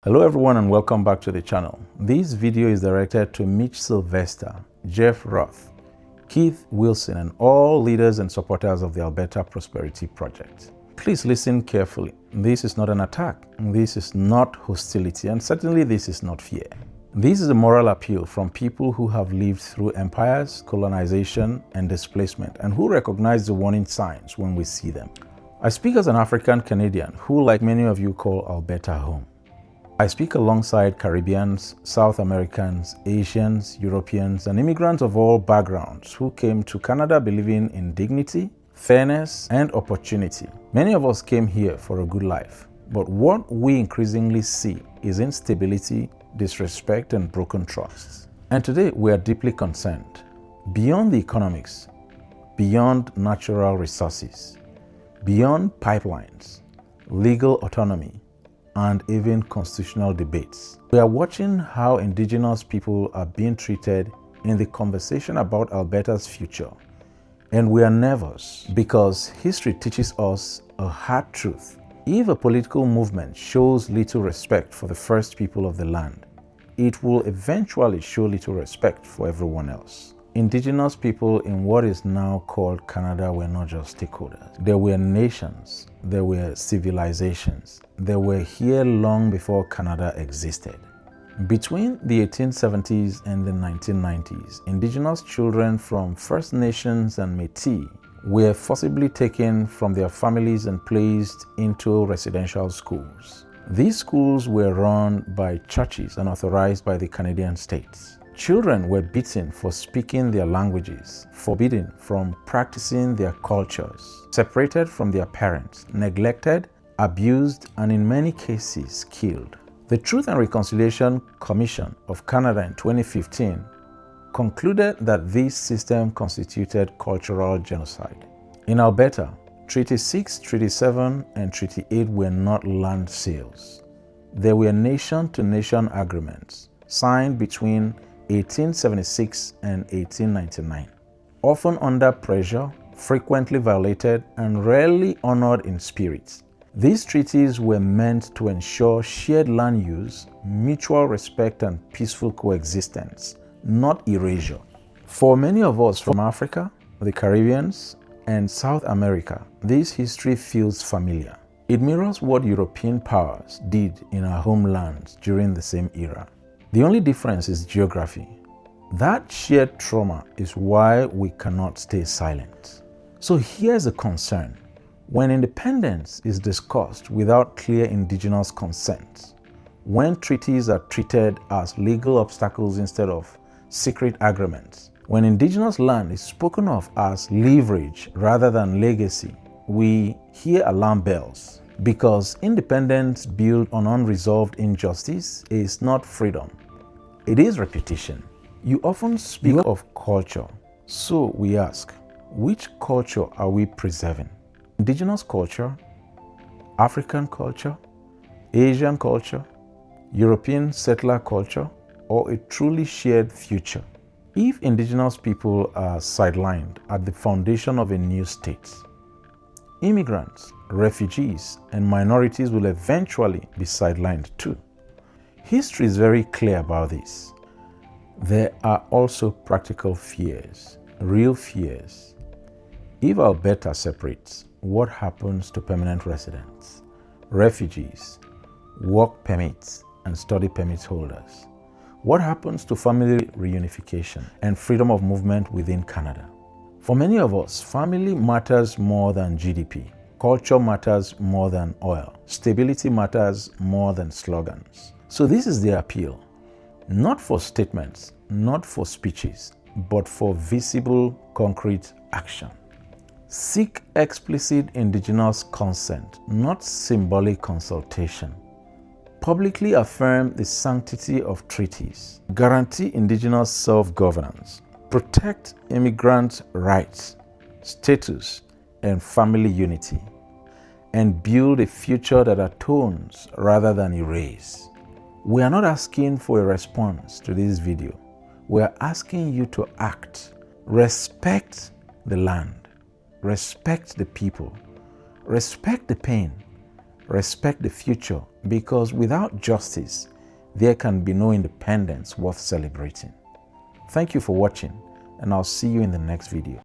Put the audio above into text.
Hello everyone and welcome back to the channel. This video is directed to Mitch Sylvester, Jeff Roth, Keith Wilson and all leaders and supporters of the Alberta Prosperity Project. Please listen carefully. This is not an attack, this is not hostility, and certainly this is not fear. This is a moral appeal from people who have lived through empires, colonization, and displacement, and who recognize the warning signs when we see them. I speak as an African Canadian who, like many of you, call Alberta home. I speak alongside Caribbeans, South Americans, Asians, Europeans, and immigrants of all backgrounds who came to Canada believing in dignity, fairness, and opportunity. Many of us came here for a good life, but what we increasingly see is instability, disrespect, and broken trusts. And today we are deeply concerned. Beyond the economics, beyond natural resources, beyond pipelines, legal autonomy, and even constitutional debates. We are watching how Indigenous people are being treated in the conversation about Alberta's future. And we are nervous because history teaches us a hard truth. If a political movement shows little respect for the first people of the land, it will eventually show little respect for everyone else. Indigenous people in what is now called Canada were not just stakeholders. There were nations, there were civilizations. They were here long before Canada existed. Between the 1870s and the 1990s, Indigenous children from First Nations and Métis were forcibly taken from their families and placed into residential schools. These schools were run by churches and authorized by the Canadian states. Children were beaten for speaking their languages, forbidden from practicing their cultures, separated from their parents, neglected, abused, and in many cases killed. The Truth and Reconciliation Commission of Canada in 2015 concluded that this system constituted cultural genocide. In Alberta, Treaty 6, Treaty 7, and Treaty 8 were not land sales. They were nation-to-nation agreements signed between 1876 and 1899, often under pressure, frequently violated, and rarely honored in spirit. These treaties were meant to ensure shared land use, mutual respect, and peaceful coexistence, not erasure. For many of us from Africa, the Caribbean, and South America, this history feels familiar. It mirrors what European powers did in our homelands during the same era. The only difference is geography. That shared trauma is why we cannot stay silent. So here's a concern. When independence is discussed without clear Indigenous consent, when treaties are treated as legal obstacles instead of secret agreements, when Indigenous land is spoken of as leverage rather than legacy, we hear alarm bells. Because independence built on unresolved injustice is not freedom. It is repetition. You often speak of culture. So we ask, which culture are we preserving? Indigenous culture, African culture, Asian culture, European settler culture, or a truly shared future? If Indigenous people are sidelined at the foundation of a new state, immigrants, refugees, and minorities will eventually be sidelined too. History is very clear about this. There are also practical fears, real fears. If Alberta separates, what happens to permanent residents, refugees, work permits, and study permit holders? What happens to family reunification and freedom of movement within Canada? For many of us, family matters more than GDP. Culture matters more than oil. Stability matters more than slogans. So this is the appeal. Not for statements, not for speeches, but for visible, concrete action. Seek explicit Indigenous consent, not symbolic consultation. Publicly affirm the sanctity of treaties. Guarantee Indigenous self-governance. Protect immigrant rights, status, and family unity. And build a future that atones rather than erase. We are not asking for a response to this video. We are asking you to act. Respect the land. Respect the people. Respect the pain. Respect the future, because without justice, there can be no independence worth celebrating. Thank you for watching, and I'll see you in the next video.